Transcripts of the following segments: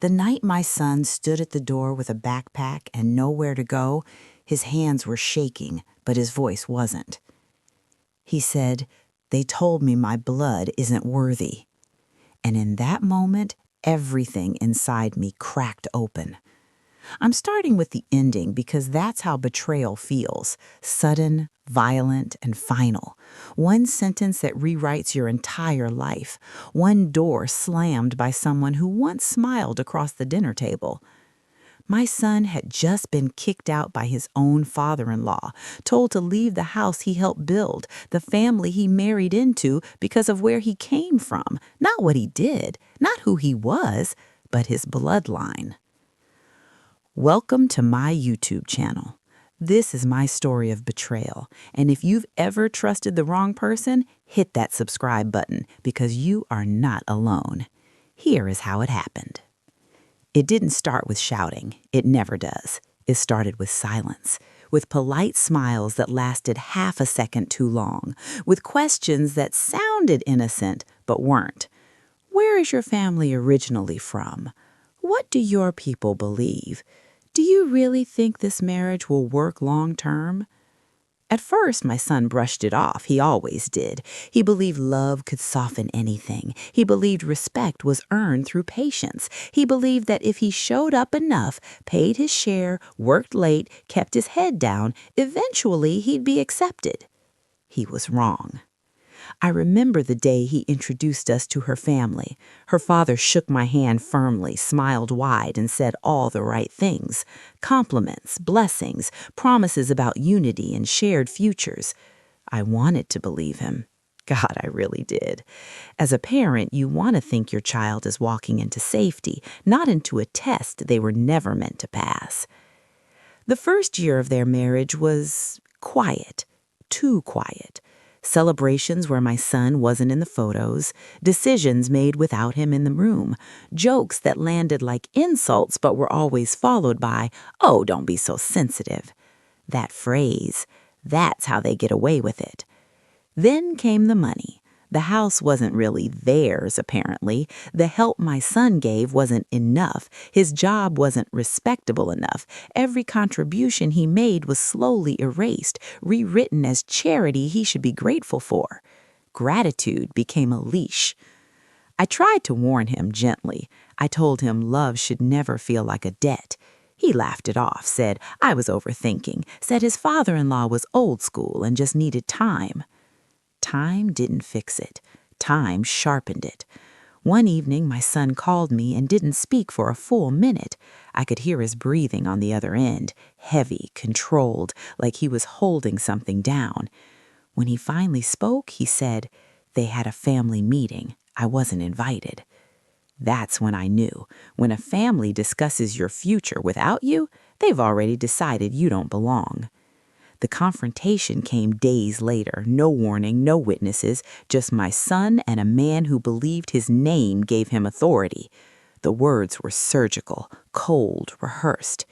The night my son stood at the door with a backpack and nowhere to go, his hands were shaking, but his voice wasn't. He said, "They told me my blood isn't worthy." And in that moment, everything inside me cracked open. I'm starting with the ending because that's how betrayal feels: sudden, violent, and final. One sentence that rewrites your entire life. One door slammed by someone who once smiled across the dinner table. My son had just been kicked out by his own father-in-law, told to leave the house he helped build, the family he married into, because of where he came from. Not what he did, not who he was, but his bloodline. Welcome to my YouTube channel. This is my story of betrayal, and if you've ever trusted the wrong person, hit that subscribe button because you are not alone. Here is how it happened. It didn't start with shouting. It never does. It started with silence, with polite smiles that lasted half a second too long, with questions that sounded innocent but weren't. Where is your family originally from? What do your people believe? Do you really think this marriage will work long term? At first, my son brushed it off. He always did. He believed love could soften anything. He believed respect was earned through patience. He believed that if he showed up enough, paid his share, worked late, kept his head down, eventually he'd be accepted. He was wrong. I remember the day he introduced us to her family. Her father shook my hand firmly, smiled wide, and said all the right things. Compliments, blessings, promises about unity and shared futures. I wanted to believe him. God, I really did. As a parent, you want to think your child is walking into safety, not into a test they were never meant to pass. The first year of their marriage was quiet, too quiet. Celebrations where my son wasn't in the photos, decisions made without him in the room, jokes that landed like insults but were always followed by, "Oh, don't be so sensitive." That phrase, that's how they get away with it. Then came the money. The house wasn't really theirs, apparently. The help my son gave wasn't enough. His job wasn't respectable enough. Every contribution he made was slowly erased, rewritten as charity he should be grateful for. Gratitude became a leash. I tried to warn him gently. I told him love should never feel like a debt. He laughed it off, said I was overthinking, said his father-in-law was old school and just needed time. Time didn't fix it. Time sharpened it. One evening, my son called me and didn't speak for a full minute. I could hear his breathing on the other end, heavy, controlled, like he was holding something down. When he finally spoke, he said, "They had a family meeting. I wasn't invited." That's when I knew. When a family discusses your future without you, they've already decided you don't belong. The confrontation came days later, no warning, no witnesses, just my son and a man who believed his name gave him authority. The words were surgical, cold, rehearsed.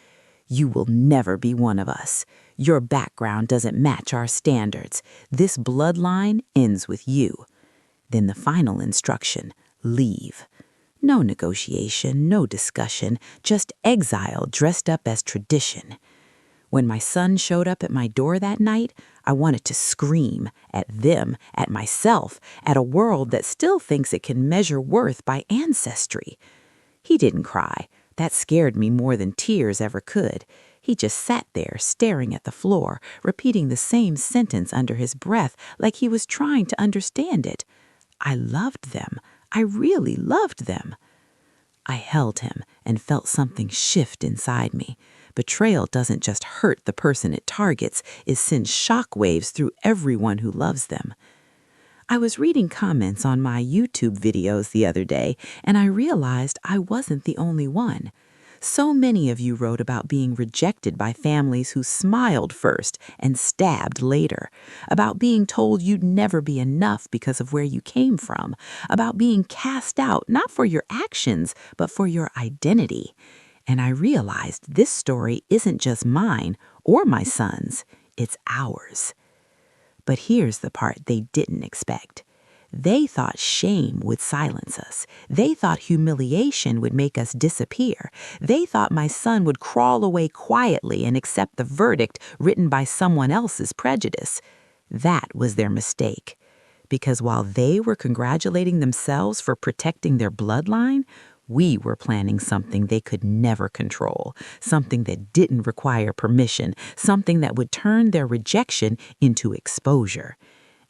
"You will never be one of us. Your background doesn't match our standards. This bloodline ends with you." Then the final instruction, leave. No negotiation, no discussion, just exile dressed up as tradition. When my son showed up at my door that night, I wanted to scream at them, at myself, at a world that still thinks it can measure worth by ancestry. He didn't cry. That scared me more than tears ever could. He just sat there staring at the floor, repeating the same sentence under his breath like he was trying to understand it. I loved them. I really loved them. I held him and felt something shift inside me. Betrayal doesn't just hurt the person it targets, it sends shockwaves through everyone who loves them. I was reading comments on my YouTube videos the other day, and I realized I wasn't the only one. So many of you wrote about being rejected by families who smiled first and stabbed later, about being told you'd never be enough because of where you came from, about being cast out not for your actions, but for your identity. And I realized this story isn't just mine or my son's, it's ours. But here's the part they didn't expect. They thought shame would silence us. They thought humiliation would make us disappear. They thought my son would crawl away quietly and accept the verdict written by someone else's prejudice. That was their mistake. Because while they were congratulating themselves for protecting their bloodline, we were planning something they could never control, something that didn't require permission, something that would turn their rejection into exposure.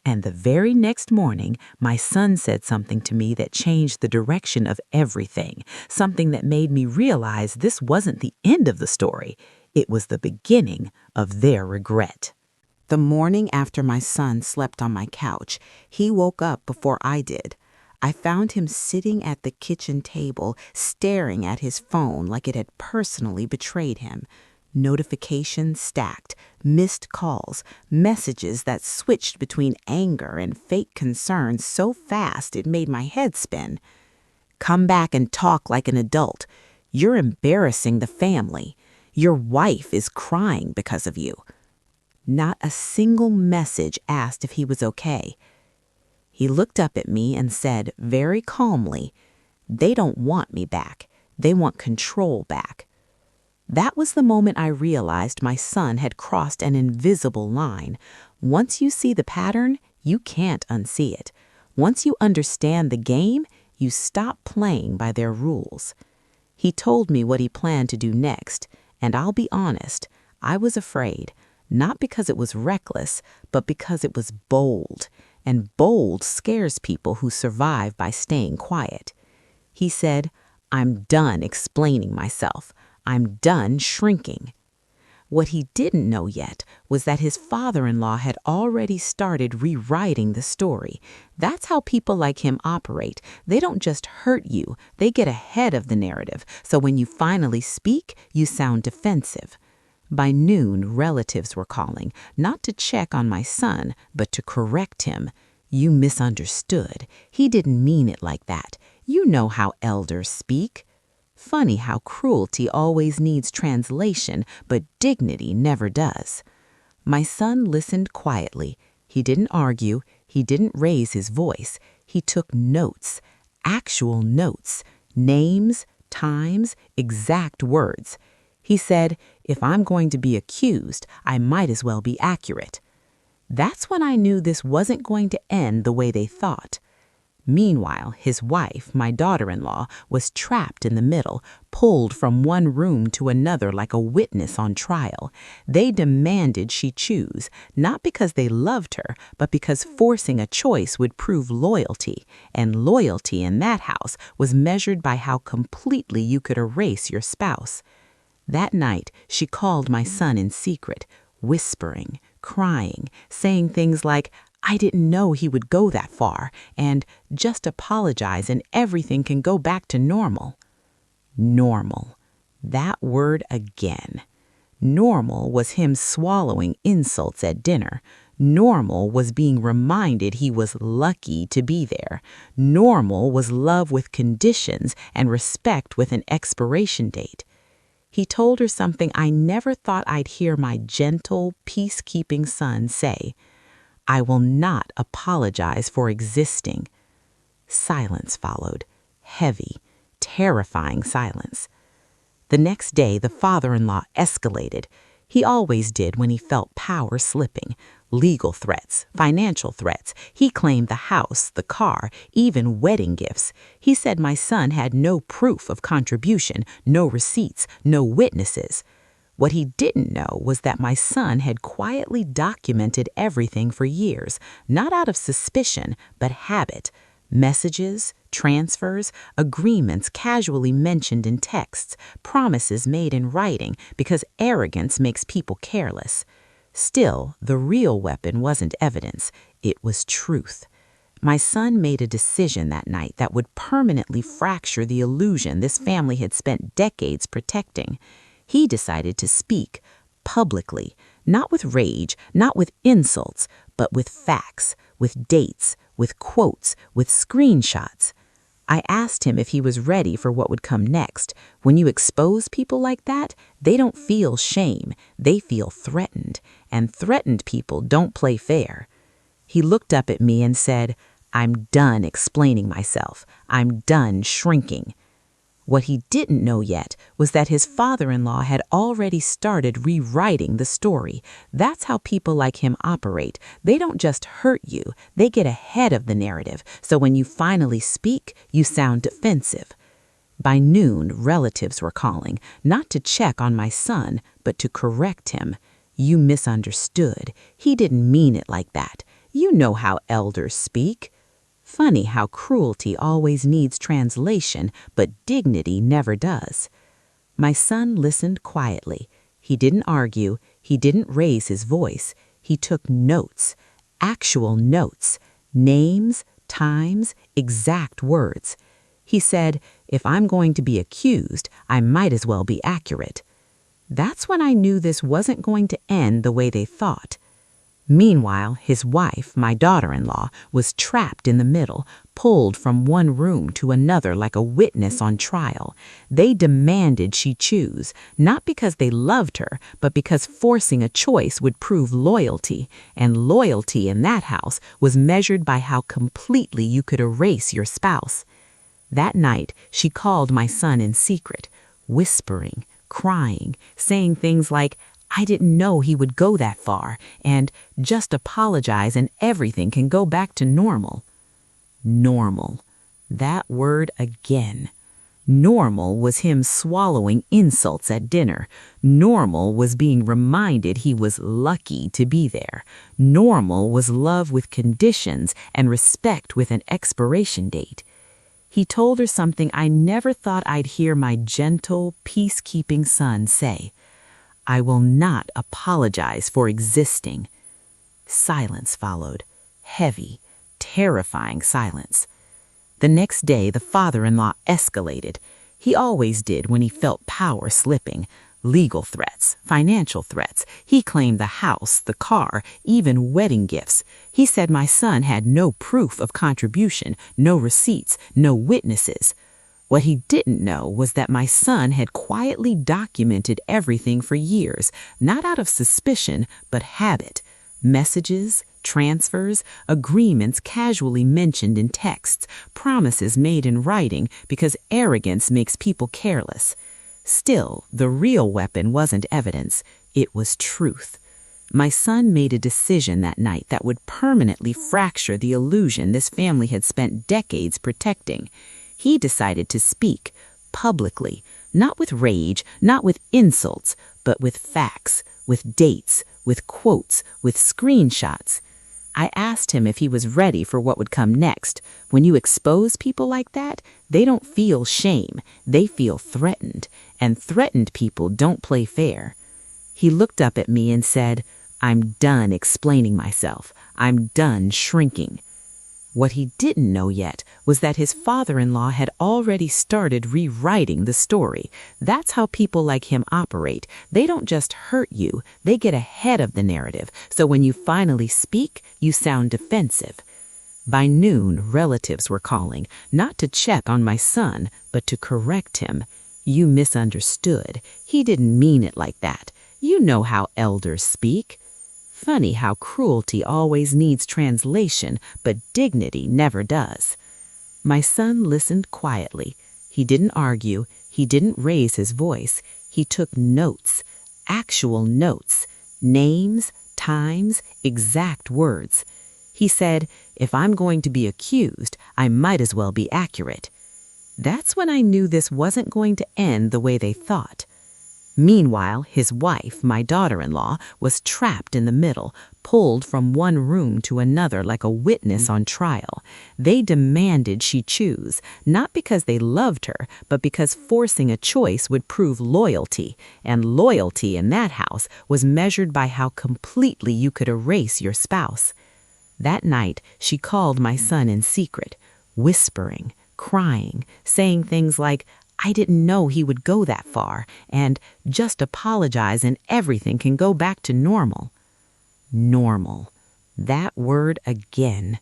And the very next morning, my son said something to me that changed the direction of everything, something that made me realize this wasn't the end of the story. It was the beginning of their regret. The morning after my son slept on my couch, he woke up before I did. I found him sitting at the kitchen table, staring at his phone like it had personally betrayed him. Notifications stacked, missed calls, messages that switched between anger and fake concern so fast it made my head spin. "Come back and talk like an adult. You're embarrassing the family. Your wife is crying because of you." Not a single message asked if he was okay. He looked up at me and said very calmly, "They don't want me back. They want control back." That was the moment I realized my son had crossed an invisible line. Once you see the pattern, you can't unsee it. Once you understand the game, you stop playing by their rules. He told me what he planned to do next, and I'll be honest, I was afraid, not because it was reckless, but because it was bold. And bold scares people who survive by staying quiet. He said, "I'm done explaining myself. I'm done shrinking." What he didn't know yet was that his father-in-law had already started rewriting the story. That's how people like him operate. They don't just hurt you, they get ahead of the narrative. So when you finally speak, you sound defensive. By noon, relatives were calling, not to check on my son, but to correct him. "You misunderstood. He didn't mean it like that. You know how elders speak." Funny how cruelty always needs translation, but dignity never does. My son listened quietly. He didn't argue. He didn't raise his voice. He took notes, actual notes, names, times, exact words. He said, "If I'm going to be accused, I might as well be accurate." That's when I knew this wasn't going to end the way they thought. Meanwhile, his wife, my daughter-in-law, was trapped in the middle, pulled from one room to another like a witness on trial. They demanded she choose, not because they loved her, but because forcing a choice would prove loyalty. And loyalty in that house was measured by how completely you could erase your spouse. That night, she called my son in secret, whispering, crying, saying things like, "I didn't know he would go that far," and "just apologize and everything can go back to normal." Normal. That word again. Normal was him swallowing insults at dinner. Normal was being reminded he was lucky to be there. Normal was love with conditions and respect with an expiration date. He told her something I never thought I'd hear my gentle, peacekeeping son say. "I will not apologize for existing." Silence followed. Heavy, terrifying silence. The next day, the father-in-law escalated. He always did when he felt power slipping. Legal threats, financial threats. He claimed the house, the car, even wedding gifts. He said my son had no proof of contribution, no receipts, no witnesses. What he didn't know was that my son had quietly documented everything for years, not out of suspicion, but habit. Messages, transfers, agreements casually mentioned in texts, promises made in writing because arrogance makes people careless. Still, the real weapon wasn't evidence, it was truth. My son made a decision that night that would permanently fracture the illusion this family had spent decades protecting. He decided to speak publicly, not with rage, not with insults, but with facts, with dates, with quotes, with screenshots. I asked him if he was ready for what would come next. When you expose people like that, they don't feel shame, they feel threatened, and threatened people don't play fair. He looked up at me and said, I'm done explaining myself. I'm done shrinking. What he didn't know yet was that his father-in-law had already started rewriting the story. That's how people like him operate. They don't just hurt you, they get ahead of the narrative. So when you finally speak, you sound defensive. By noon, relatives were calling, not to check on my son, but to correct him. You misunderstood. He didn't mean it like that. You know how elders speak. Funny how cruelty always needs translation, but dignity never does. My son listened quietly. He didn't argue. He didn't raise his voice. He took notes, actual notes, names, times, exact words. He said, if I'm going to be accused, I might as well be accurate. That's when I knew this wasn't going to end the way they thought. Meanwhile, his wife, my daughter-in-law, was trapped in the middle, pulled from one room to another like a witness on trial. They demanded she choose, not because they loved her, but because forcing a choice would prove loyalty, and loyalty in that house was measured by how completely you could erase your spouse. That night, she called my son in secret, whispering, crying, saying things like, I didn't know he would go that far, and just apologize and everything can go back to normal. Normal. That word again. Normal was him swallowing insults at dinner. Normal was being reminded he was lucky to be there. Normal was love with conditions and respect with an expiration date. He told her something I never thought I'd hear my gentle, peacekeeping son say. I will not apologize for existing. Silence followed. Heavy, terrifying silence. The next day, the father-in-law escalated. He always did when he felt power slipping. Legal threats, financial threats. He claimed the house, the car, even wedding gifts. He said my son had no proof of contribution, no receipts, no witnesses. What he didn't know was that my son had quietly documented everything for years, not out of suspicion, but habit. Messages, transfers, agreements casually mentioned in texts, promises made in writing because arrogance makes people careless. Still, the real weapon wasn't evidence, it was truth. My son made a decision that night that would permanently fracture the illusion this family had spent decades protecting. He decided to speak, publicly, not with rage, not with insults, but with facts, with dates, with quotes, with screenshots. I asked him if he was ready for what would come next. When you expose people like that, they don't feel shame, they feel threatened, and threatened people don't play fair. He looked up at me and said, I'm done explaining myself. I'm done shrinking. What he didn't know yet was that his father-in-law had already started rewriting the story. That's how people like him operate. They don't just hurt you, they get ahead of the narrative. So when you finally speak, you sound defensive. By noon, relatives were calling, not to check on my son, but to correct him. You misunderstood. He didn't mean it like that. You know how elders speak. Funny how cruelty always needs translation, but dignity never does. My son listened quietly. He didn't argue. He didn't raise his voice. He took notes, actual notes, names, times, exact words. He said, if I'm going to be accused, I might as well be accurate. That's when I knew this wasn't going to end the way they thought. Meanwhile, his wife, my daughter-in-law, was trapped in the middle, pulled from one room to another like a witness on trial. They demanded she choose, not because they loved her, but because forcing a choice would prove loyalty, and loyalty in that house was measured by how completely you could erase your spouse. That night, she called my son in secret, whispering, crying, saying things like, I didn't know he would go that far, and just apologize and everything can go back to normal. Normal. That word again.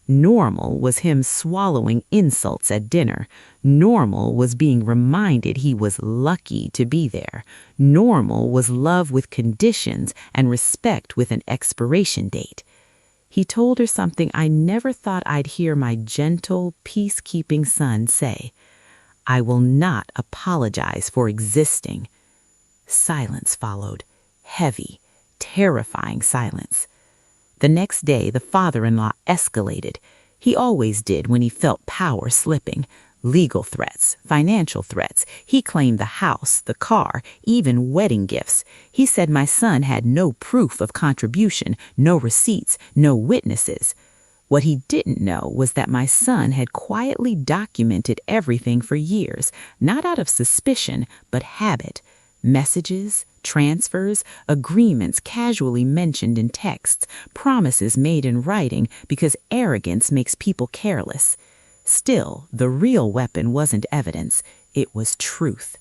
Normal was him swallowing insults at dinner. Normal was being reminded he was lucky to be there. Normal was love with conditions and respect with an expiration date. He told her something I never thought I'd hear my gentle, peacekeeping son say. I will not apologize for existing. Silence followed. Heavy, terrifying silence. The next day, the father-in-law escalated. He always did when he felt power slipping. Legal threats, financial threats. He claimed the house, the car, even wedding gifts. He said my son had no proof of contribution, no receipts, no witnesses. What he didn't know was that my son had quietly documented everything for years, not out of suspicion, but habit. Messages, transfers, agreements casually mentioned in texts, promises made in writing because arrogance makes people careless. Still, the real weapon wasn't evidence, it was truth.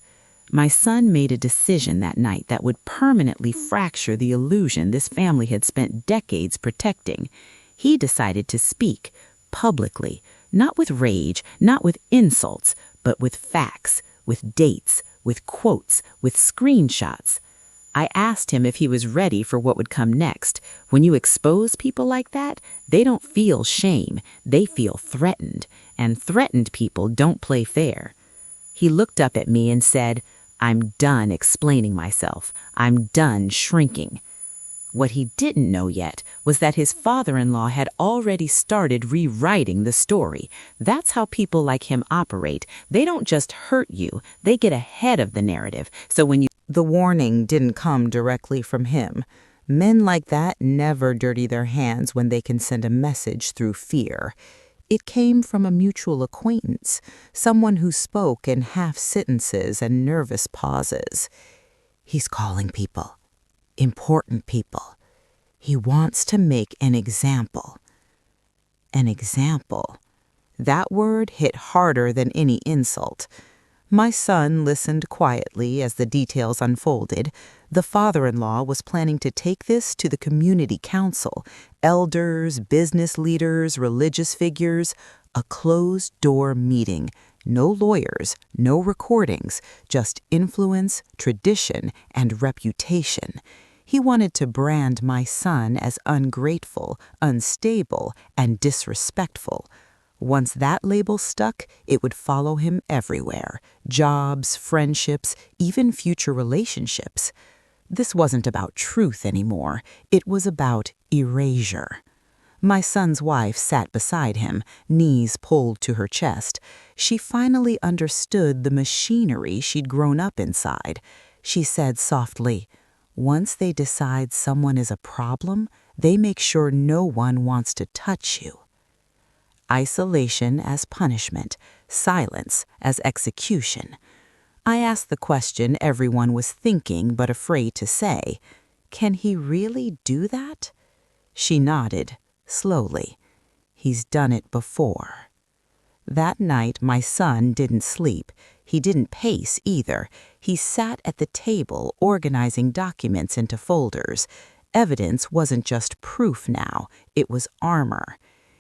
My son made a decision that night that would permanently fracture the illusion this family had spent decades protecting. He decided to speak, publicly, not with rage, not with insults, but with facts, with dates, with quotes, with screenshots. I asked him if he was ready for what would come next. When you expose people like that, they don't feel shame, they feel threatened, and threatened people don't play fair. He looked up at me and said, I'm done explaining myself. I'm done shrinking. What he didn't know yet was that his father-in-law had already started rewriting the story. That's how people like him operate. They don't just hurt you, they get ahead of the narrative. So when The warning didn't come directly from him. Men like that never dirty their hands when they can send a message through fear. It came from a mutual acquaintance, someone who spoke in half sentences and nervous pauses. He's calling people, important people. He wants to make an example. An example. That word hit harder than any insult. My son listened quietly as the details unfolded. The father-in-law was planning to take this to the community council, elders, business leaders, religious figures, a closed-door meeting. No lawyers, no recordings, just influence, tradition, and reputation. He wanted to brand my son as ungrateful, unstable, and disrespectful. Once that label stuck, it would follow him everywhere. Jobs, friendships, even future relationships. This wasn't about truth anymore. It was about erasure. My son's wife sat beside him, knees pulled to her chest. She finally understood the machinery she'd grown up inside. She said softly, once they decide someone is a problem, they make sure no one wants to touch you. Isolation as punishment, silence as execution. I asked the question everyone was thinking but afraid to say. Can he really do that? She nodded, slowly. He's done it before. That night, my son didn't sleep. He didn't pace either. He sat at the table organizing documents into folders. Evidence wasn't just proof now, it was armor.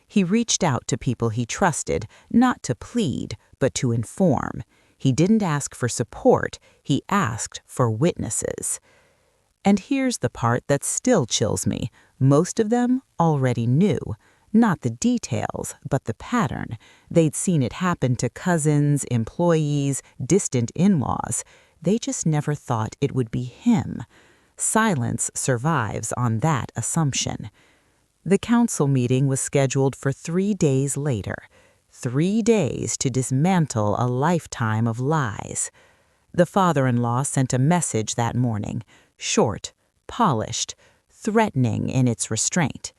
He reached out to people he trusted, not to plead, but to inform. He didn't ask for support, he asked for witnesses. And here's the part that still chills me. Most of them already knew. Not the details, but the pattern. They'd seen it happen to cousins, employees, distant in-laws. They just never thought it would be him. Silence survives on that assumption. The council meeting was scheduled for 3 days later. 3 days to dismantle a lifetime of lies. The father-in-law sent a message that morning, short, polished, threatening in its restraint.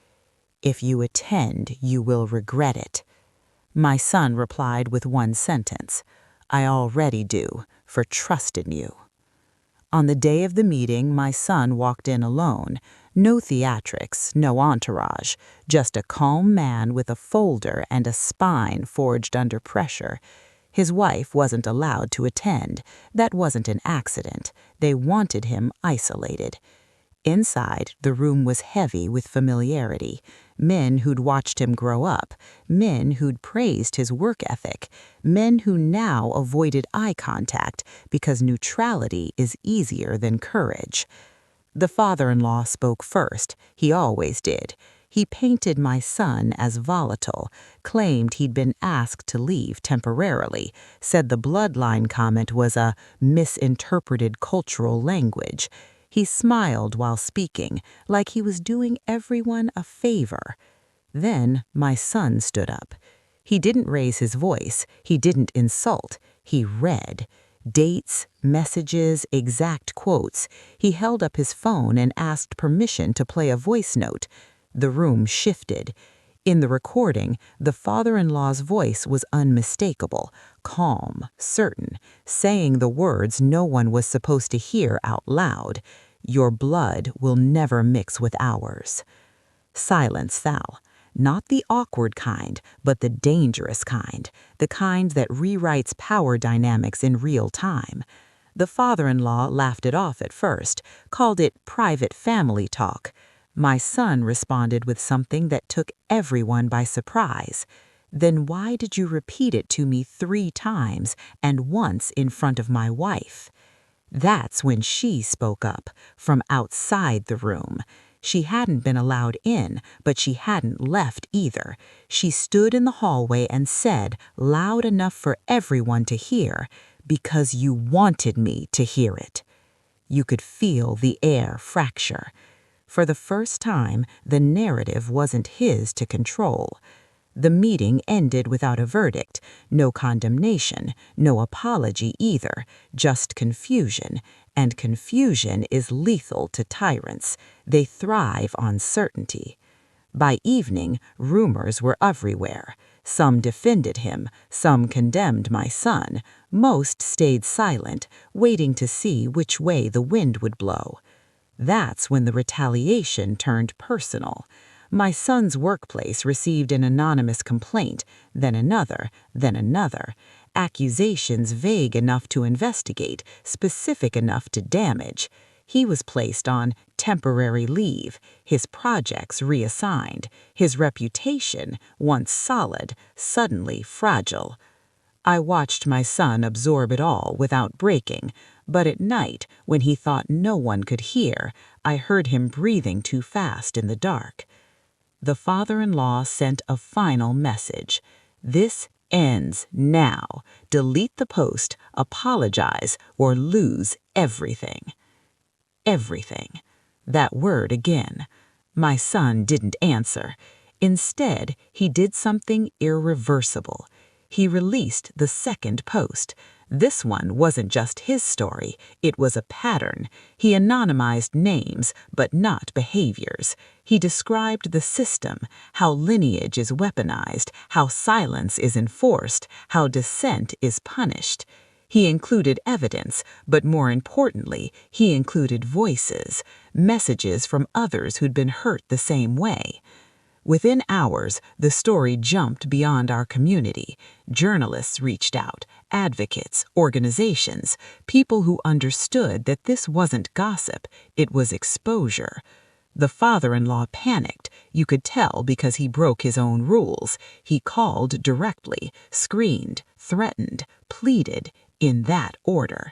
If you attend, you will regret it. My son replied with one sentence, I already do, for trust in you. On the day of the meeting, my son walked in alone. No theatrics, no entourage, just a calm man with a folder and a spine forged under pressure. His wife wasn't allowed to attend. That wasn't an accident. They wanted him isolated. Inside, the room was heavy with familiarity. Men who'd watched him grow up, men who'd praised his work ethic, men who now avoided eye contact because neutrality is easier than courage. The father-in-law spoke first. He always did. He painted my son as volatile, claimed he'd been asked to leave temporarily, said the Bloodline comment was a misinterpreted cultural language. He smiled while speaking, like he was doing everyone a favor. Then my son stood up. He didn't raise his voice. He didn't insult. He read. Dates, messages, exact quotes. He held up his phone and asked permission to play a voice note. The room shifted. In the recording, the father-in-law's voice was unmistakable, calm, certain, saying the words no one was supposed to hear out loud. Your blood will never mix with ours. Silence fell. Not the awkward kind, but the dangerous kind, the kind that rewrites power dynamics in real time. The father-in-law laughed it off at first, called it private family talk. My son responded with something that took everyone by surprise. Then why did you repeat it to me 3 times and once in front of my wife? That's when she spoke up, from outside the room. She hadn't been allowed in, but she hadn't left either. She stood in the hallway and said, loud enough for everyone to hear, "Because you wanted me to hear it." You could feel the air fracture. For the first time, the narrative wasn't his to control. The meeting ended without a verdict, no condemnation, no apology either, just confusion. And confusion is lethal to tyrants. They thrive on certainty. By evening, rumors were everywhere. Some defended him, some condemned my son. Most stayed silent, waiting to see which way the wind would blow. That's when the retaliation turned personal. My son's workplace received an anonymous complaint, then another, accusations vague enough to investigate, specific enough to damage. He was placed on temporary leave, his projects reassigned, his reputation, once solid, suddenly fragile. I watched my son absorb it all without breaking, but at night, when he thought no one could hear, I heard him breathing too fast in the dark. The father-in-law sent a final message. This ends now. Delete the post, apologize, or lose everything. Everything. That word again. My son didn't answer. Instead, he did something irreversible. He released the second post. This one wasn't just his story, it was a pattern. He anonymized names, but not behaviors. He described the system, how lineage is weaponized, how silence is enforced, how dissent is punished. He included evidence, but more importantly, he included voices, messages from others who'd been hurt the same way. Within hours, the story jumped beyond our community. Journalists reached out, advocates, organizations, people who understood that this wasn't gossip, it was exposure. The father-in-law panicked. You could tell because he broke his own rules. He called directly, screened, threatened, pleaded, in that order.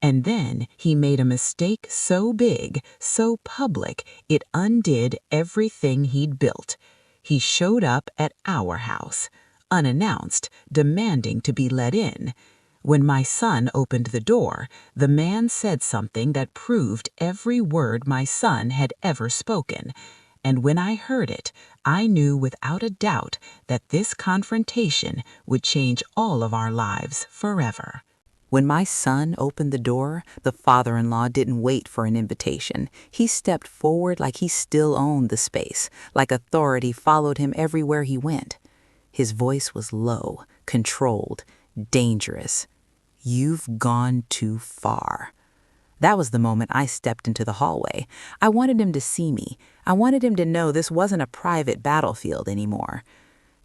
And then he made a mistake so big, so public, it undid everything he'd built. He showed up at our house, unannounced, demanding to be let in. When my son opened the door, the man said something that proved every word my son had ever spoken. And when I heard it, I knew without a doubt that this confrontation would change all of our lives forever. When my son opened the door, the father-in-law didn't wait for an invitation. He stepped forward like he still owned the space, like authority followed him everywhere he went. His voice was low, controlled, dangerous. "You've gone too far." That was the moment I stepped into the hallway. I wanted him to see me. I wanted him to know this wasn't a private battlefield anymore.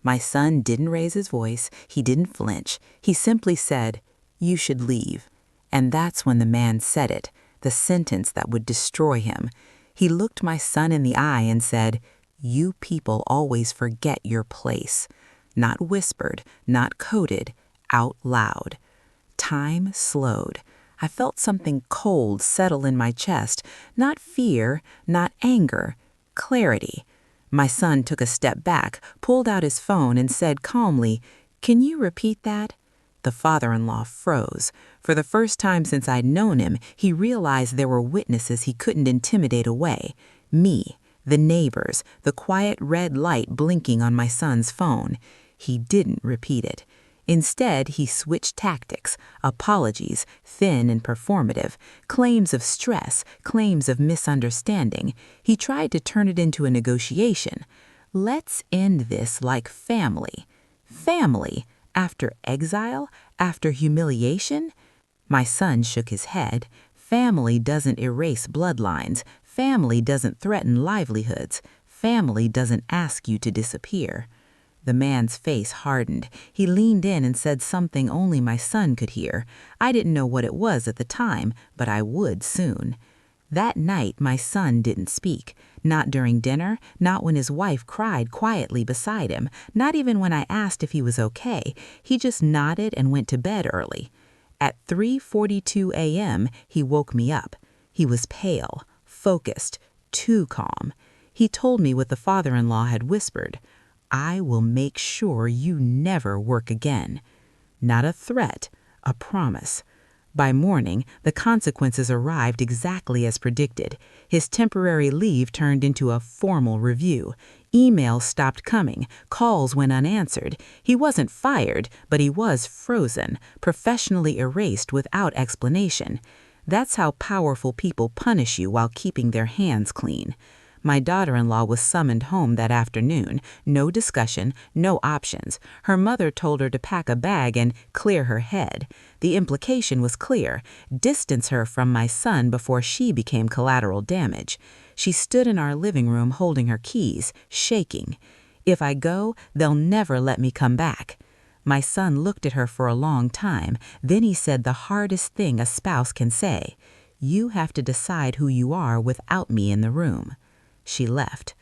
My son didn't raise his voice. He didn't flinch. He simply said, "You should leave." And that's when the man said it, the sentence that would destroy him. He looked my son in the eye and said, "You people always forget your place." Not whispered, not coded, out loud. Time slowed. I felt something cold settle in my chest, not fear, not anger, clarity. My son took a step back, pulled out his phone, and said calmly, "Can you repeat that?" The father-in-law froze. For the first time since I'd known him, he realized there were witnesses he couldn't intimidate away. Me, the neighbors, the quiet red light blinking on my son's phone. He didn't repeat it. Instead, he switched tactics, apologies, thin and performative, claims of stress, claims of misunderstanding. He tried to turn it into a negotiation. Let's end this like family. Family? After exile? After humiliation? My son shook his head. Family doesn't erase bloodlines. Family doesn't threaten livelihoods. Family doesn't ask you to disappear. The man's face hardened. He leaned in and said something only my son could hear. I didn't know what it was at the time, but I would soon. That night, my son didn't speak. Not during dinner, not when his wife cried quietly beside him, not even when I asked if he was okay. He just nodded and went to bed early. At 3:42 a.m., he woke me up. He was pale, focused, too calm. He told me what the father-in-law had whispered. "I will make sure you never work again." Not a threat, a promise. By morning, the consequences arrived exactly as predicted. His temporary leave turned into a formal review. Emails stopped coming, calls went unanswered. He wasn't fired, but he was frozen, professionally erased without explanation. That's how powerful people punish you while keeping their hands clean. My daughter-in-law was summoned home that afternoon. No discussion, no options. Her mother told her to pack a bag and clear her head. The implication was clear: distance her from my son before she became collateral damage. She stood in our living room holding her keys, shaking. "If I go, they'll never let me come back." My son looked at her for a long time. Then he said the hardest thing a spouse can say: "You have to decide who you are without me in the room." She left.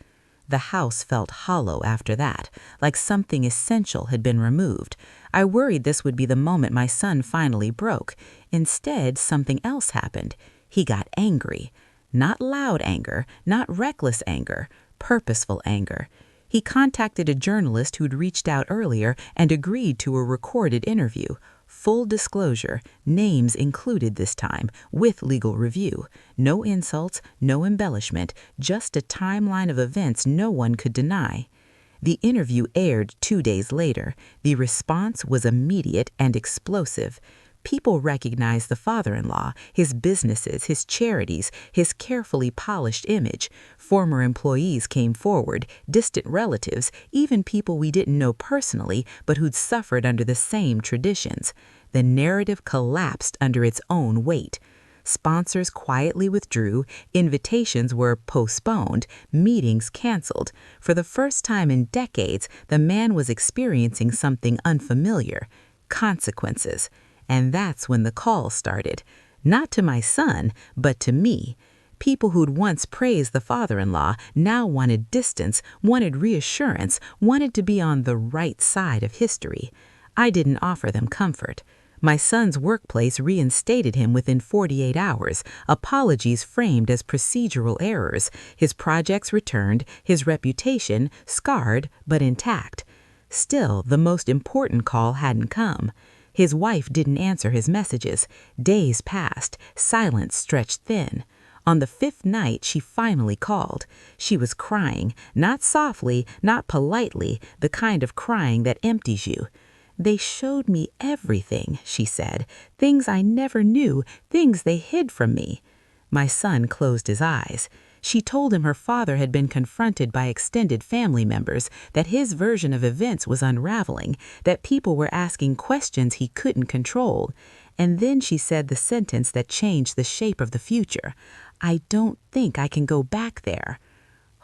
The house felt hollow after that, like something essential had been removed. I worried this would be the moment my son finally broke. Instead, something else happened. He got angry. Not loud anger, not reckless anger, purposeful anger. He contacted a journalist who'd reached out earlier and agreed to a recorded interview. Full disclosure, names included this time, with legal review. No insults, no embellishment, just a timeline of events no one could deny. The interview aired 2 days later. The response was immediate and explosive. People recognized the father-in-law, his businesses, his charities, his carefully polished image. Former employees came forward, distant relatives, even people we didn't know personally, but who'd suffered under the same traditions. The narrative collapsed under its own weight. Sponsors quietly withdrew, invitations were postponed, meetings canceled. For the first time in decades, the man was experiencing something unfamiliar: consequences. And that's when the call started. Not to my son, but to me. People who'd once praised the father-in-law now wanted distance, wanted reassurance, wanted to be on the right side of history. I didn't offer them comfort. My son's workplace reinstated him within 48 hours, apologies framed as procedural errors. His projects returned, his reputation scarred but intact. Still, the most important call hadn't come. His wife didn't answer his messages. Days passed. Silence stretched thin. On the 5th night, she finally called. She was crying, not softly, not politely, the kind of crying that empties you. "They showed me everything," she said. "Things I never knew, things they hid from me." My son closed his eyes. She told him her father had been confronted by extended family members, that his version of events was unraveling, that people were asking questions he couldn't control. And then she said the sentence that changed the shape of the future: "I don't think I can go back there."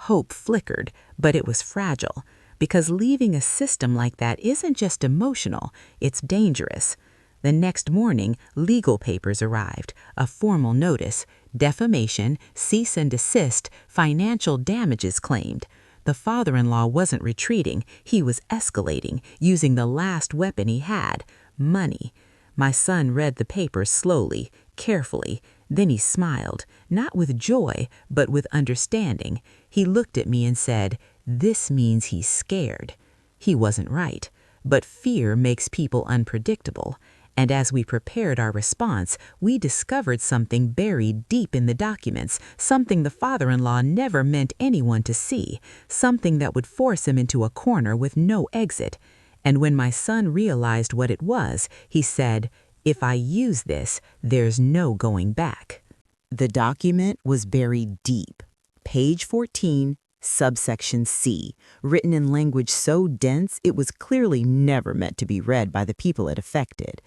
Hope flickered, but it was fragile, because leaving a system like that isn't just emotional, it's dangerous. The next morning, legal papers arrived, a formal notice: defamation, cease and desist, financial damages claimed. The father-in-law wasn't retreating, he was escalating, using the last weapon he had: money. My son read the papers slowly, carefully. Then he smiled, not with joy, but with understanding. He looked at me and said, This means he's scared. He wasn't right, but fear makes people unpredictable. And as we prepared our response, we discovered something buried deep in the documents, something the father-in-law never meant anyone to see, something that would force him into a corner with no exit. And when my son realized what it was, he said, "If I use this, there's no going back." The document was buried deep. Page 14, subsection C, written in language so dense it was clearly never meant to be read by the people it affected.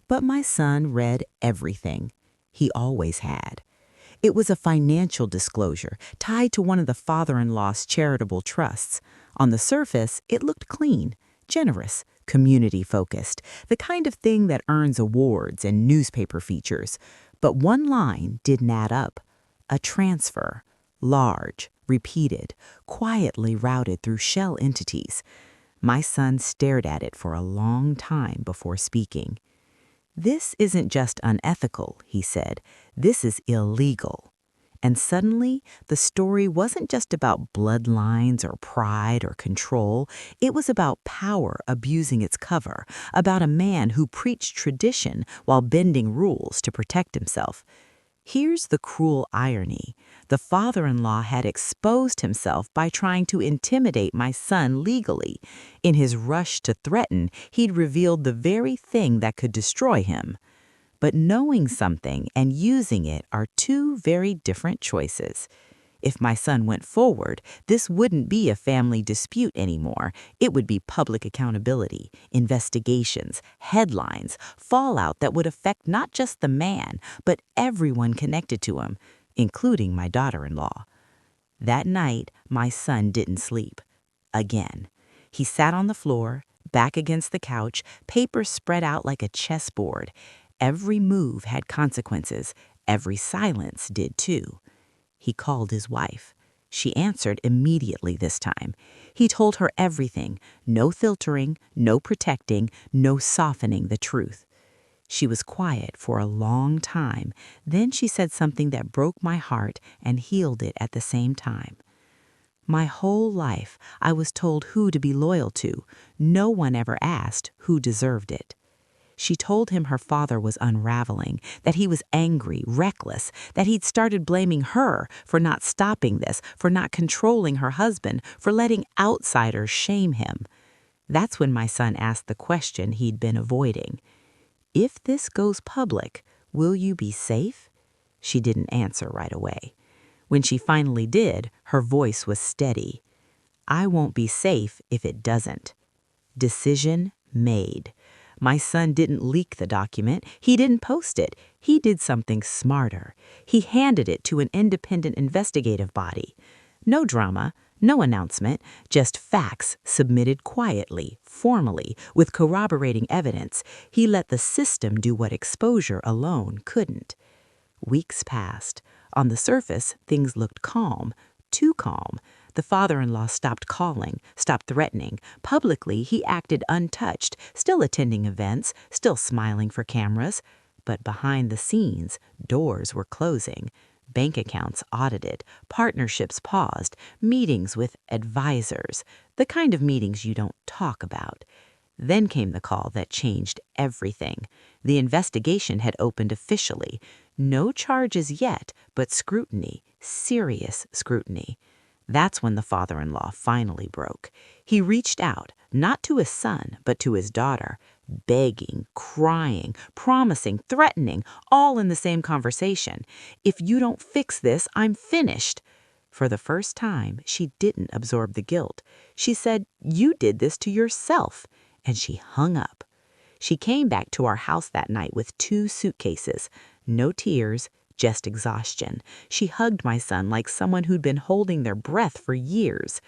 But my son read everything. He always had. It was a financial disclosure tied to one of the father-in-law's charitable trusts. On the surface, it looked clean, generous, community-focused, the kind of thing that earns awards and newspaper features. But one line didn't add up. A transfer, large, repeated, quietly routed through shell entities. My son stared at it for a long time before speaking. "This isn't just unethical," he said. "This is illegal." And suddenly, the story wasn't just about bloodlines or pride or control. It was about power abusing its cover, about a man who preached tradition while bending rules to protect himself. Here's the cruel irony. The father-in-law had exposed himself by trying to intimidate my son legally. In his rush to threaten, he'd revealed the very thing that could destroy him. But knowing something and using it are two very different choices. If my son went forward, this wouldn't be a family dispute anymore. It would be public accountability, investigations, headlines, fallout that would affect not just the man, but everyone connected to him, including my daughter-in-law. That night, my son didn't sleep. Again. He sat on the floor, back against the couch, papers spread out like a chessboard. Every move had consequences. Every silence did too. He called his wife. She answered immediately this time. He told her everything, no filtering, no protecting, no softening the truth. She was quiet for a long time. Then she said something that broke my heart and healed it at the same time. "My whole life, I was told who to be loyal to. No one ever asked who deserved it." She told him her father was unraveling, that he was angry, reckless, that he'd started blaming her for not stopping this, for not controlling her husband, for letting outsiders shame him. That's when my son asked the question he'd been avoiding. "If this goes public, will you be safe?" She didn't answer right away. When she finally did, her voice was steady. "I won't be safe if it doesn't." Decision made. My son didn't leak the document. He didn't post it. He did something smarter. He handed it to an independent investigative body. No drama, no announcement, just facts submitted quietly, formally, with corroborating evidence. He let the system do what exposure alone couldn't. Weeks passed. On the surface, things looked calm, too calm. The father-in-law stopped calling, stopped threatening. Publicly, he acted untouched, still attending events, still smiling for cameras. But behind the scenes, doors were closing. Bank accounts audited, partnerships paused, meetings with advisors, the kind of meetings you don't talk about. Then came the call that changed everything. The investigation had opened officially. No charges yet, but scrutiny, serious scrutiny. That's when the father-in-law finally broke. He reached out, not to his son, but to his daughter, begging, crying, promising, threatening, all in the same conversation. "If you don't fix this, I'm finished." For the first time, she didn't absorb the guilt. She said, "You did this to yourself." And she hung up. She came back to our house that night with 2 suitcases. No tears, just exhaustion. She hugged my son like someone who'd been holding their breath for years.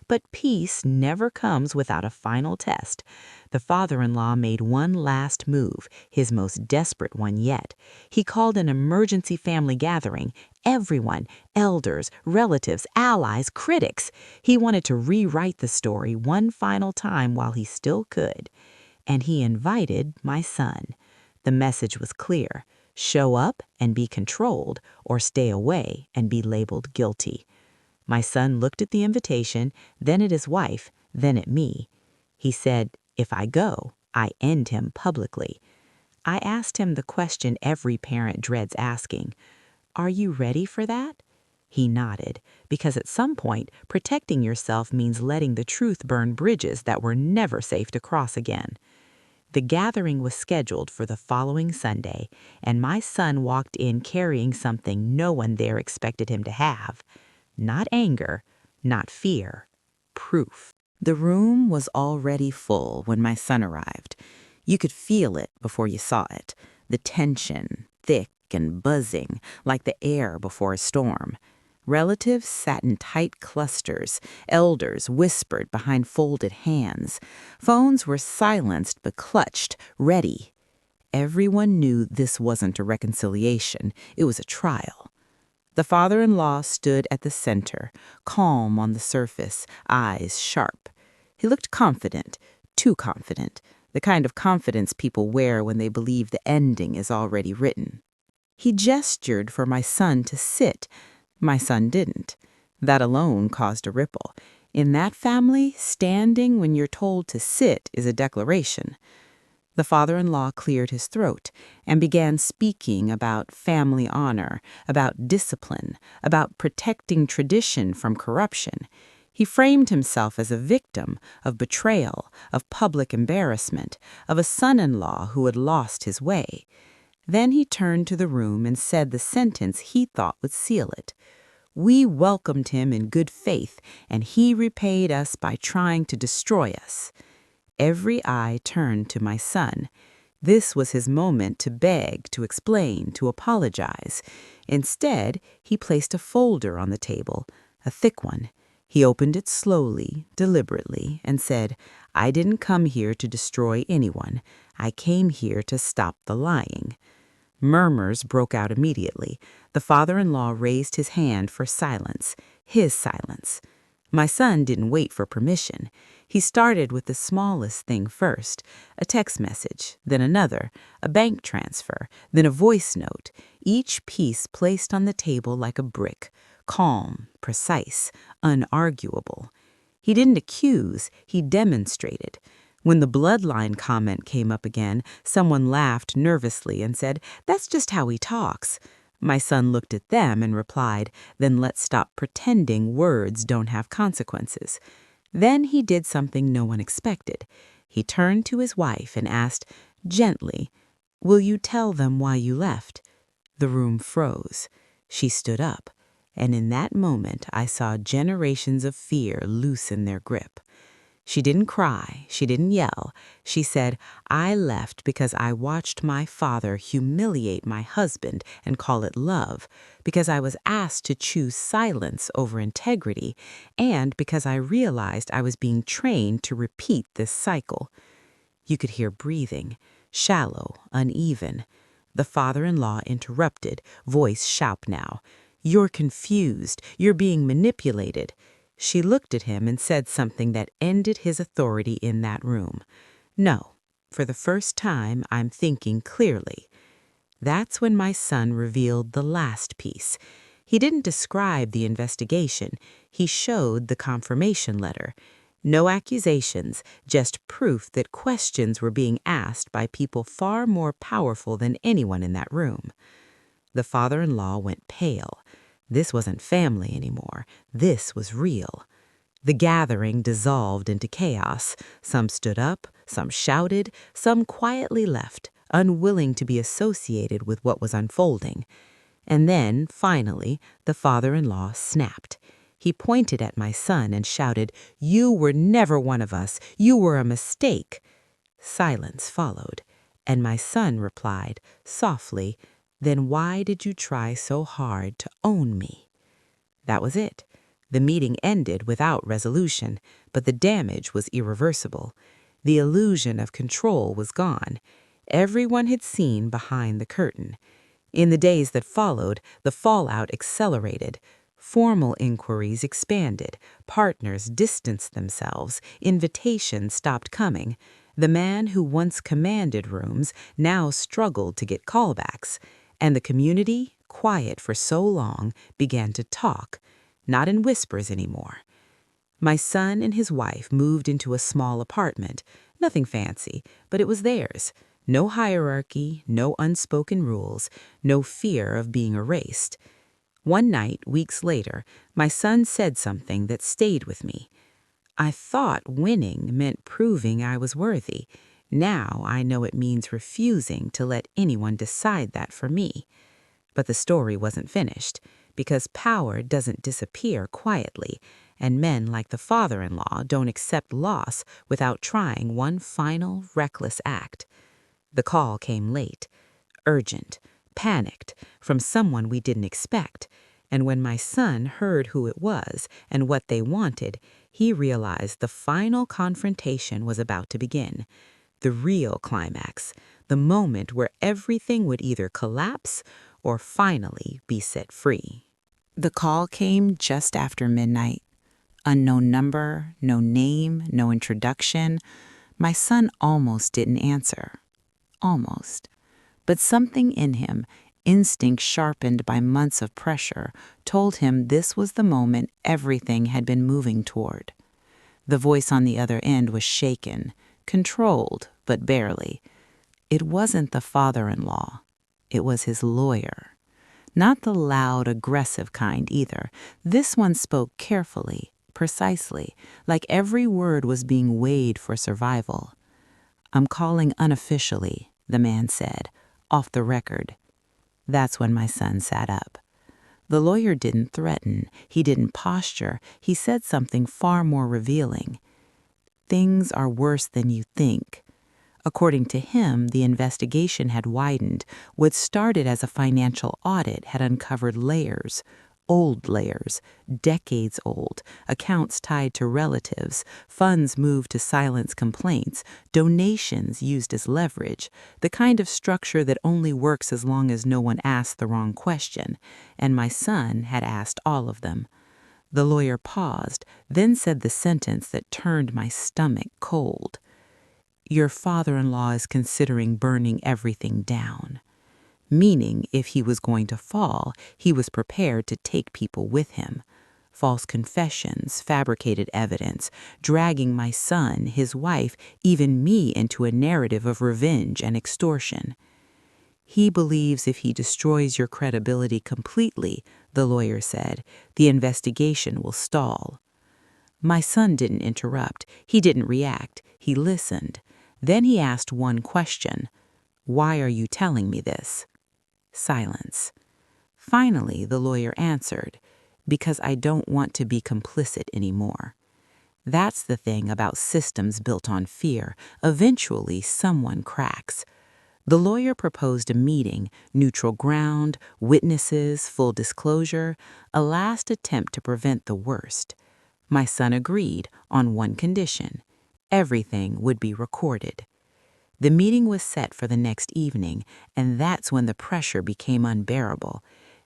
But peace never comes without a final test. The father-in-law made one last move, his most desperate one yet. He called an emergency family gathering. Everyone, elders, relatives, allies, critics. He wanted to rewrite the story one final time while he still could. And he invited my son. The message was clear. Show up and be controlled, or stay away and be labeled guilty. My son looked at the invitation, then at his wife, then at me. He said, "If I go, I end him publicly." I asked him the question every parent dreads asking, "Are you ready for that?" He nodded, because at some point, protecting yourself means letting the truth burn bridges that were never safe to cross again. The gathering was scheduled for the following Sunday, and my son walked in carrying something no one there expected him to have. Not anger, not fear, proof. The room was already full when my son arrived. You could feel it before you saw it, the tension, thick and buzzing, like the air before a storm. Relatives sat in tight clusters. Elders whispered behind folded hands. Phones were silenced but clutched, ready. Everyone knew this wasn't a reconciliation. It was a trial. The father-in-law stood at the center, calm on the surface, eyes sharp. He looked confident, too confident, the kind of confidence people wear when they believe the ending is already written. He gestured for my son to sit. My son didn't. That alone caused a ripple. In that family, standing when you're told to sit is a declaration. The father-in-law cleared his throat and began speaking about family honor, about discipline, about protecting tradition from corruption. He framed himself as a victim of betrayal, of public embarrassment, of a son-in-law who had lost his way. Then he turned to the room and said the sentence he thought would seal it. We welcomed him in good faith, and he repaid us by trying to destroy us. Every eye turned to my son. This was his moment to beg, to explain, to apologize. Instead, he placed a folder on the table, a thick one. He opened it slowly, deliberately, and said, "I didn't come here to destroy anyone. I came here to stop the lying." Murmurs broke out immediately. The father-in-law raised his hand for silence, his silence. My son didn't wait for permission. He started with the smallest thing first, a text message, then another, a bank transfer, then a voice note, each piece placed on the table like a brick, calm, precise, unarguable. He didn't accuse, he demonstrated. When the bloodline comment came up again, someone laughed nervously and said, "That's just how he talks." My son looked at them and replied, "Then let's stop pretending words don't have consequences." Then he did something no one expected. He turned to his wife and asked, gently, "Will you tell them why you left?" The room froze. She stood up, and in that moment I saw generations of fear loosen their grip. She didn't cry, she didn't yell. She said, "I left because I watched my father humiliate my husband and call it love, because I was asked to choose silence over integrity, and because I realized I was being trained to repeat this cycle." You could hear breathing, shallow, uneven. The father-in-law interrupted, voice sharp now. "You're confused. You're being manipulated." She looked at him and said something that ended his authority in that room. "No, for the first time, I'm thinking clearly." That's when my son revealed the last piece. He didn't describe the investigation. He showed the confirmation letter. No accusations, just proof that questions were being asked by people far more powerful than anyone in that room. The father-in-law went pale. This wasn't family anymore. This was real. The gathering dissolved into chaos. Some stood up, some shouted, some quietly left, unwilling to be associated with what was unfolding. And then, finally, the father-in-law snapped. He pointed at my son and shouted, "You were never one of us. You were a mistake." Silence followed, and my son replied, softly, "Then why did you try so hard to own me?" That was it. The meeting ended without resolution, but the damage was irreversible. The illusion of control was gone. Everyone had seen behind the curtain. In the days that followed, the fallout accelerated. Formal inquiries expanded. Partners distanced themselves. Invitations stopped coming. The man who once commanded rooms now struggled to get callbacks. And the community, quiet for so long, began to talk. not in whispers anymore. My son and his wife moved into a small apartment, nothing fancy, but it was theirs. No hierarchy, no unspoken rules, no fear of being erased. One night, weeks later, my son said something that stayed with me. I thought winning meant proving I was worthy. Now I know it means refusing to let anyone decide that for me. But the story wasn't finished, because power doesn't disappear quietly, and men like the father-in-law don't accept loss without trying one final, reckless act. The call came late, urgent, panicked, from someone we didn't expect, and when my son heard who it was and what they wanted, he realized the final confrontation was about to begin. The real climax, the moment where everything would either collapse or finally be set free. The call came just after midnight. Unknown number, no name, no introduction. My son almost didn't answer. Almost. But something in him, instinct sharpened by months of pressure, told him this was the moment everything had been moving toward. The voice on the other end was shaken, controlled, but barely. It wasn't the father-in-law. It was his lawyer. Not the loud, aggressive kind either. This one spoke carefully, precisely, like every word was being weighed for survival. "I'm calling unofficially," the man said, off the record. That's when my son sat up. The lawyer didn't threaten. He didn't posture. He said something far more revealing. "Things are worse than you think." According to him, the investigation had widened. What started as a financial audit had uncovered layers, old layers, decades old, accounts tied to relatives, funds moved to silence complaints, donations used as leverage, the kind of structure that only works as long as no one asks the wrong question. And my son had asked all of them. The lawyer paused, then said the sentence that turned my stomach cold. "Your father-in-law is considering burning everything down." Meaning, if he was going to fall, he was prepared to take people with him. False confessions, fabricated evidence, dragging my son, his wife, even me into a narrative of revenge and extortion. "He believes if he destroys your credibility completely," the lawyer said, "the investigation will stall." My son didn't interrupt. He didn't react. He listened. Then he asked one question. "Why are you telling me this?" Silence. Finally, the lawyer answered, "Because I don't want to be complicit anymore." That's the thing about systems built on fear. Eventually, someone cracks. The lawyer proposed a meeting, neutral ground, witnesses, full disclosure, a last attempt to prevent the worst. My son agreed on one condition. Everything would be recorded. The meeting was set for the next evening, and that's when the pressure became unbearable.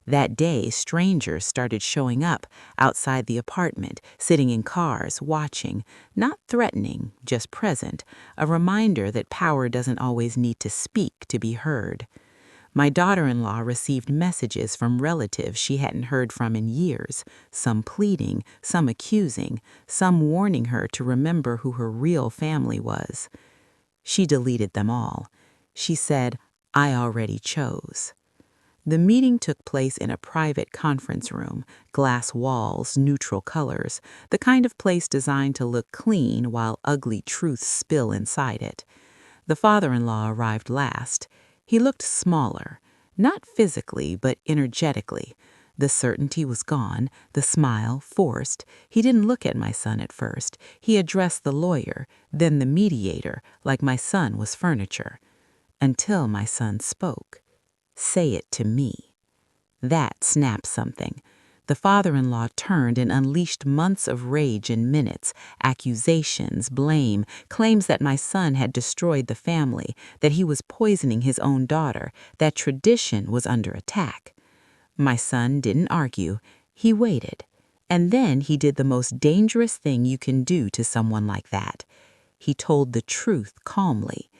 That day, strangers started showing up outside the apartment, sitting in cars, watching, not threatening, just present, a reminder that power doesn't always need to speak to be heard. My daughter-in-law received messages from relatives she hadn't heard from in years, some pleading, some accusing, some warning her to remember who her real family was. She deleted them all. She said, "I already chose." The meeting took place in a private conference room, glass walls, neutral colors, the kind of place designed to look clean while ugly truths spill inside it. The father-in-law arrived last. He looked smaller, not physically, but energetically. The certainty was gone, the smile forced. He didn't look at my son at first. He addressed the lawyer, then the mediator, like my son was furniture. Until my son spoke. "Say it to me." That snapped something. The father-in-law turned and unleashed months of rage in minutes, accusations, blame, claims that my son had destroyed the family, that he was poisoning his own daughter, that tradition was under attack. My son didn't argue. He waited. And then he did the most dangerous thing you can do to someone like that. He told the truth calmly.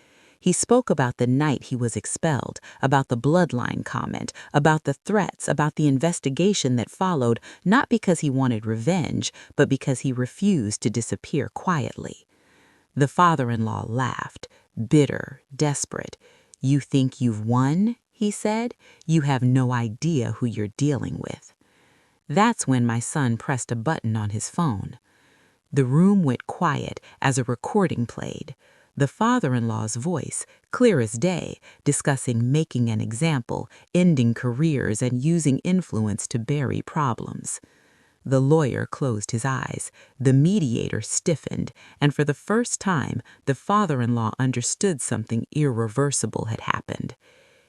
He spoke about the night he was expelled, about the Bloodline comment, about the threats, about the investigation that followed, not because he wanted revenge, but because he refused to disappear quietly. The father-in-law laughed, bitter, desperate. "You think you've won?" he said. "You have no idea who you're dealing with." That's when my son pressed a button on his phone. The room went quiet as a recording played. The father-in-law's voice, clear as day, discussing making an example, ending careers, and using influence to bury problems. The lawyer closed his eyes, the mediator stiffened, and for the first time, the father-in-law understood something irreversible had happened.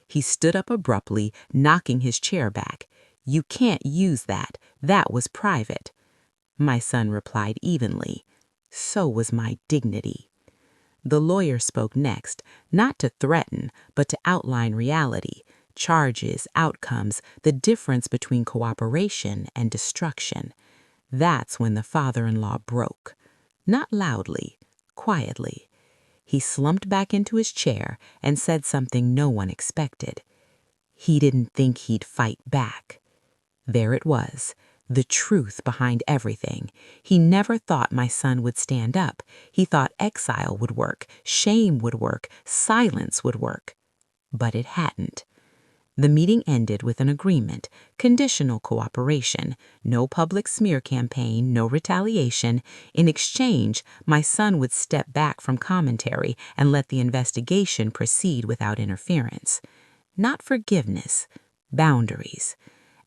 He stood up abruptly, knocking his chair back. "You can't use that. That was private." My son replied evenly. "So was my dignity." The lawyer spoke next, not to threaten, but to outline reality, charges, outcomes, the difference between cooperation and destruction. That's when the father-in-law broke. Not loudly, quietly. He slumped back into his chair and said something no one expected. He didn't think he'd fight back. There it was, the truth behind everything. He never thought my son would stand up. He thought exile would work, shame would work, silence would work. But it hadn't. The meeting ended with an agreement, conditional cooperation, no public smear campaign, no retaliation. In exchange, my son would step back from commentary and let the investigation proceed without interference. Not forgiveness, boundaries.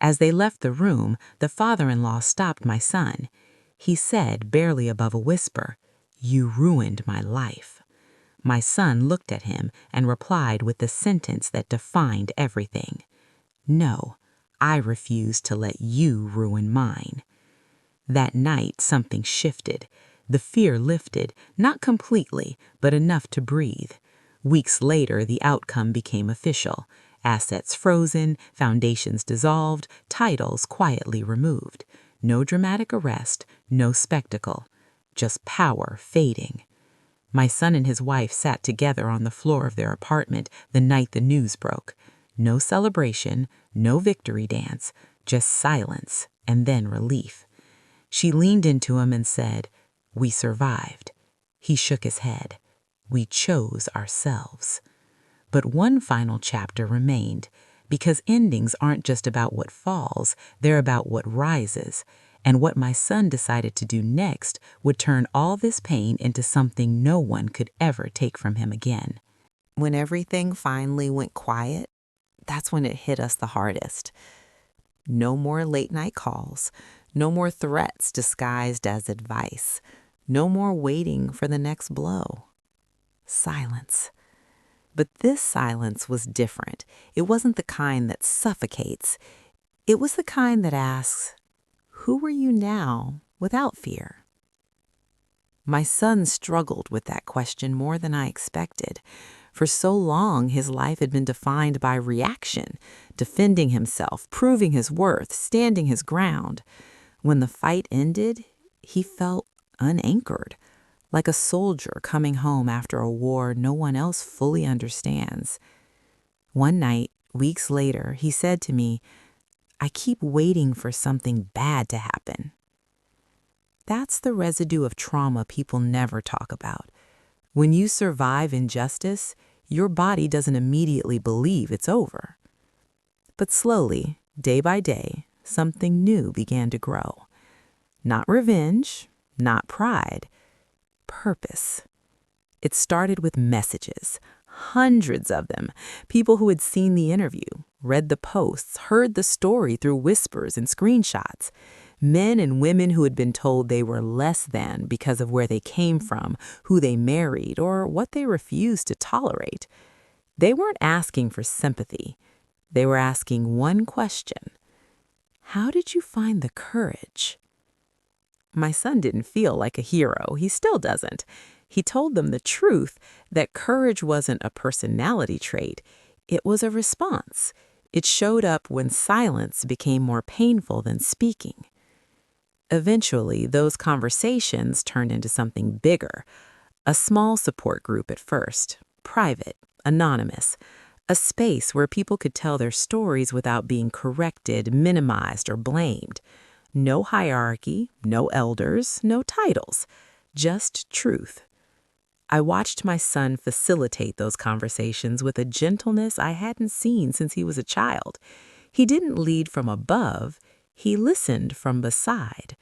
As they left the room, the father-in-law stopped my son. He said, barely above a whisper, "You ruined my life." My son looked at him and replied with the sentence that defined everything. "No, I refuse to let you ruin mine." That night, something shifted. The fear lifted, not completely, but enough to breathe. Weeks later, the outcome became official. Assets frozen, foundations dissolved, titles quietly removed. No dramatic arrest, no spectacle, just power fading. My son and his wife sat together on the floor of their apartment the night the news broke. No celebration, no victory dance, just silence and then relief. She leaned into him and said, "We survived." He shook his head. "We chose ourselves." But one final chapter remained, because endings aren't just about what falls, they're about what rises. And what my son decided to do next would turn all this pain into something no one could ever take from him again. When everything finally went quiet, that's when it hit us the hardest. No more late night calls, no more threats disguised as advice, no more waiting for the next blow. Silence. But this silence was different. It wasn't the kind that suffocates. It was the kind that asks, "Who are you now without fear?" My son struggled with that question more than I expected. For so long, his life had been defined by reaction, defending himself, proving his worth, standing his ground. When the fight ended, he felt unanchored, like a soldier coming home after a war no one else fully understands. One night, weeks later, he said to me, "I keep waiting for something bad to happen." That's the residue of trauma people never talk about. When you survive injustice, your body doesn't immediately believe it's over. But slowly, day by day, something new began to grow. Not revenge, not pride, purpose. It started with messages, hundreds of them, people who had seen the interview, read the posts, heard the story through whispers and screenshots. Men and women who had been told they were less than because of where they came from, who they married, or what they refused to tolerate. They weren't asking for sympathy. They were asking one question: how did you find the courage? My son didn't feel like a hero. He still doesn't. He told them the truth, that courage wasn't a personality trait. It was a response. It showed up when silence became more painful than speaking. Eventually, those conversations turned into something bigger, a small support group at first, Private, anonymous, a space where people could tell their stories without being corrected, minimized, or blamed. No hierarchy, no elders, no titles, just truth. I watched my son facilitate those conversations with a gentleness I hadn't seen since he was a child. He didn't lead from above, he listened from beside.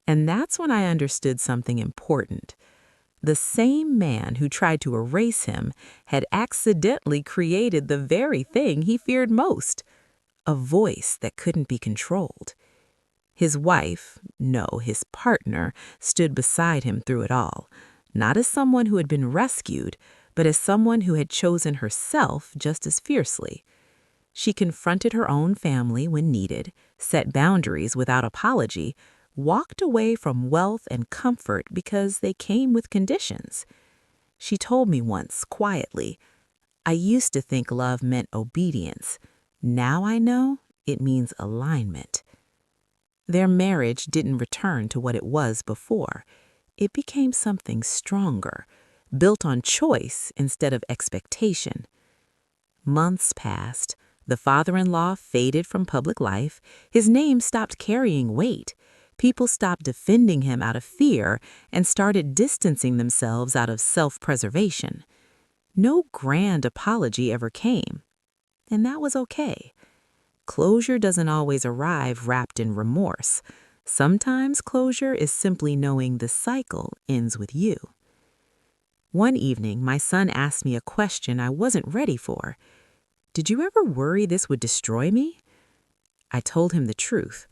And that's when I understood something important. The same man who tried to erase him had accidentally created the very thing he feared most, a voice that couldn't be controlled. His wife, no, his partner, stood beside him through it all, not as someone who had been rescued, but as someone who had chosen herself just as fiercely. She confronted her own family when needed, set boundaries without apology, walked away from wealth and comfort because they came with conditions. She told me once, quietly, "I used to think love meant obedience. Now I know it means alignment." Their marriage didn't return to what it was before. It became something stronger, built on choice instead of expectation. Months passed. The father-in-law faded from public life. His name stopped carrying weight. People stopped defending him out of fear and started distancing themselves out of self-preservation. No grand apology ever came, and that was okay. Closure doesn't always arrive wrapped in remorse. Sometimes closure is simply knowing the cycle ends with you. One evening, my son asked me a question I wasn't ready for. "Did you ever worry this would destroy me?" I told him the truth.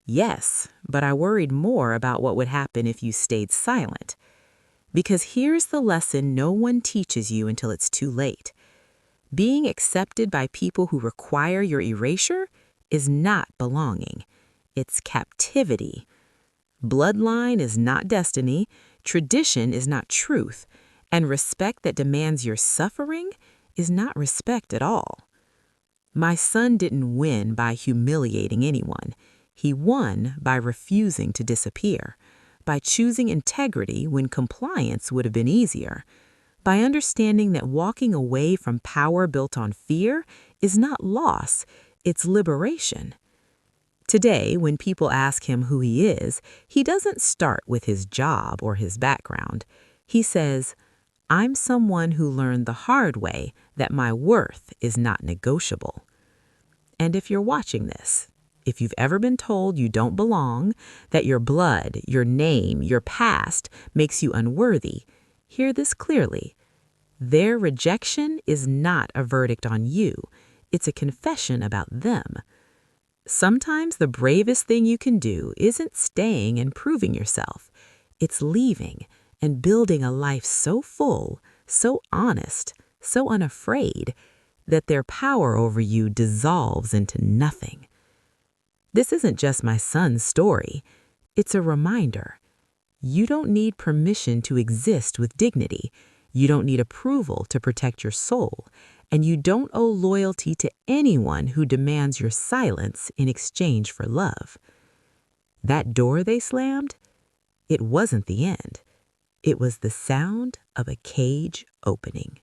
Yes, but I worried more about what would happen if you stayed silent. Because here's the lesson no one teaches you until it's too late. Being accepted by people who require your erasure is not belonging. It's captivity. Bloodline is not destiny, tradition is not truth, and respect that demands your suffering is not respect at all. My son didn't win by humiliating anyone. He won by refusing to disappear, by choosing integrity when compliance would have been easier, by understanding that walking away from power built on fear is not loss, it's liberation. Today, when people ask him who he is, he doesn't start with his job or his background. He says, "I'm someone who learned the hard way that my worth is not negotiable." And if you're watching this, if you've ever been told you don't belong, that your blood, your name, your past makes you unworthy, hear this clearly. Their rejection is not a verdict on you. It's a confession about them. Sometimes the bravest thing you can do isn't staying and proving yourself. It's leaving and building a life so full, so honest, so unafraid, that their power over you dissolves into nothing. This isn't just my son's story. It's a reminder. You don't need permission to exist with dignity. You don't need approval to protect your soul. And you don't owe loyalty to anyone who demands your silence in exchange for love. That door they slammed, it wasn't the end. It was the sound of a cage opening.